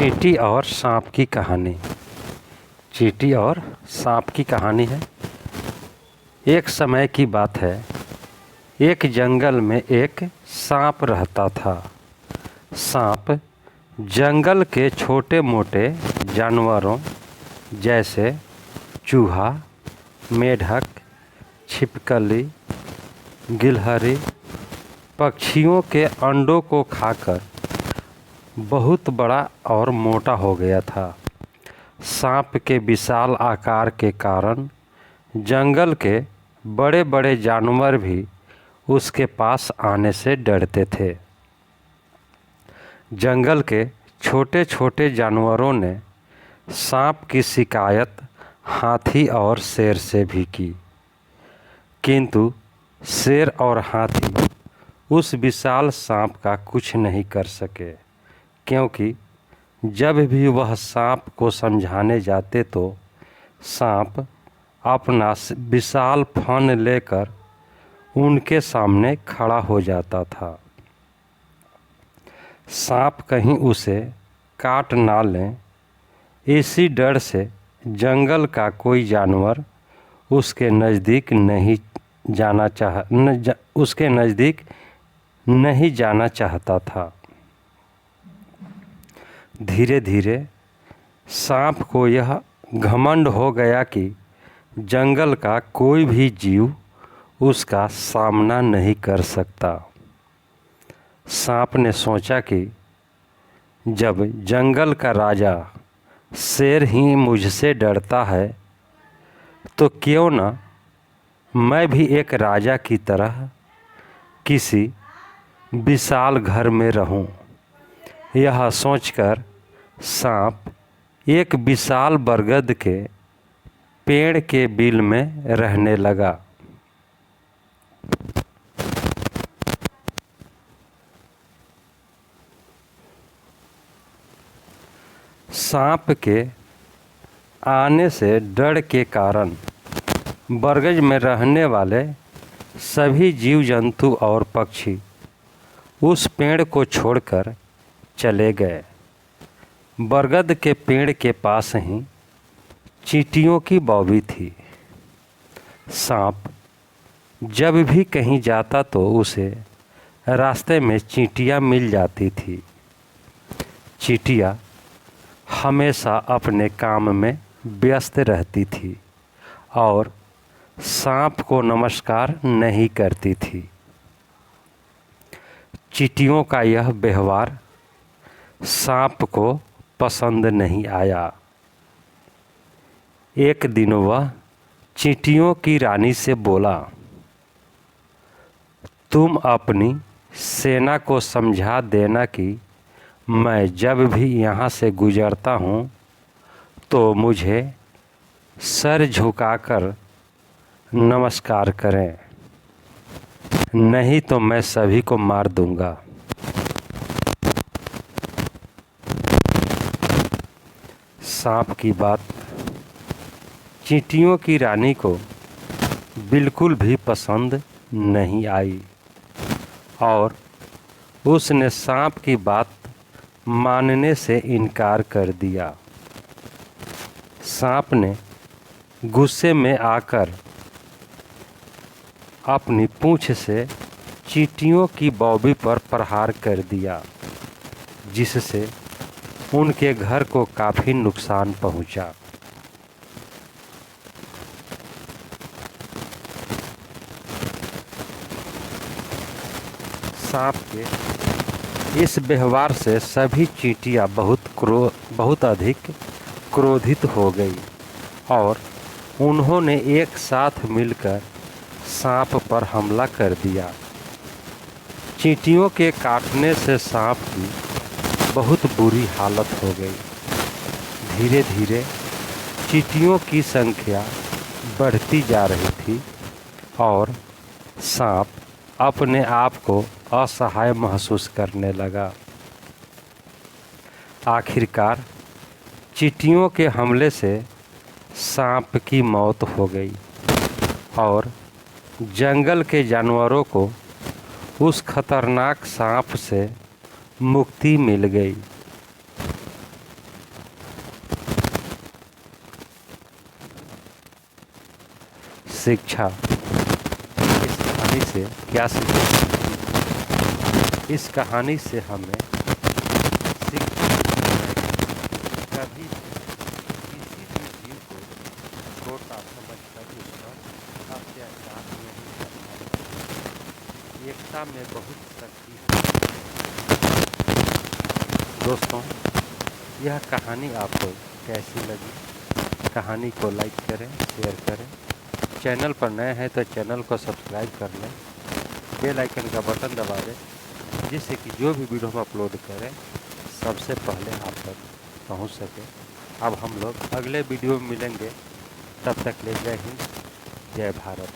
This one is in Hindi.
चींटी और सांप की कहानी। चींटी और सांप की कहानी है। एक समय की बात है। एक जंगल में एक सांप रहता था। सांप जंगल के छोटे मोटे जानवरों जैसे चूहा, मेढक, छिपकली, गिलहरी, पक्षियों के अंडों को खाकर बहुत बड़ा और मोटा हो गया था। सांप के विशाल आकार के कारण जंगल के बड़े बड़े जानवर भी उसके पास आने से डरते थे। जंगल के छोटे छोटे जानवरों ने सांप की शिकायत हाथी और शेर से भी की, किंतु शेर और हाथी उस विशाल सांप का कुछ नहीं कर सके, क्योंकि जब भी वह सांप को समझाने जाते तो सांप अपना विशाल फन लेकर उनके सामने खड़ा हो जाता था। सांप कहीं उसे काट ना लें, इसी डर से जंगल का कोई जानवर उसके नज़दीक नहीं जाना चाहता था। धीरे धीरे सांप को यह घमंड हो गया कि जंगल का कोई भी जीव उसका सामना नहीं कर सकता। सांप ने सोचा कि जब जंगल का राजा शेर ही मुझसे डरता है, तो क्यों ना मैं भी एक राजा की तरह किसी विशाल घर में रहूं। यह सोचकर सांप एक विशाल बरगद के पेड़ के बिल में रहने लगा। सांप के आने से डर के कारण बरगद में रहने वाले सभी जीव जंतु और पक्षी उस पेड़ को छोड़कर चले गए। बरगद के पेड़ के पास ही चींटियों की बौवी थी। सांप जब भी कहीं जाता तो उसे रास्ते में चींटियां मिल जाती थी। चींटियां हमेशा अपने काम में व्यस्त रहती थी और सांप को नमस्कार नहीं करती थी। चींटियों का यह व्यवहार सांप को पसंद नहीं आया। एक दिन वह चींटियों की रानी से बोला, तुम अपनी सेना को समझा देना कि मैं जब भी यहाँ से गुजरता हूँ तो मुझे सर झुकाकर नमस्कार करें, नहीं तो मैं सभी को मार दूंगा। सांप की बात चींटियों की रानी को बिल्कुल भी पसंद नहीं आई और उसने सांप की बात मानने से इनकार कर दिया। सांप ने गुस्से में आकर अपनी पूंछ से चींटियों की बौवी पर प्रहार कर दिया, जिससे उनके घर को काफ़ी नुकसान पहुंचा। सांप के इस व्यवहार से सभी चींटियां बहुत अधिक क्रोधित हो गई और उन्होंने एक साथ मिलकर सांप पर हमला कर दिया। चींटियों के काटने से सांप की बहुत बुरी हालत हो गई। धीरे धीरे चींटियों की संख्या बढ़ती जा रही थी और सांप अपने आप को असहाय महसूस करने लगा। आखिरकार चींटियों के हमले से सांप की मौत हो गई और जंगल के जानवरों को उस खतरनाक सांप से मुक्ति मिल गई। शिक्षा। इस कहानी से क्या सीखते हैं? इस कहानी से हमें सीख कभी किसी भी जीव को छोटा समझकर उस पर अत्याचार नहीं करना। एकता में बहुत शक्ति है। दोस्तों, यह कहानी आपको कैसी लगी? कहानी को लाइक करें, शेयर करें। चैनल पर नए हैं तो चैनल को सब्सक्राइब कर लें। बेल आइकन का बटन दबा दें, जिससे कि जो भी वीडियो हम अपलोड करें सबसे पहले आप तक पहुंच सके। अब हम लोग अगले वीडियो में मिलेंगे। तब तक ले जय हिंद, जय भारत।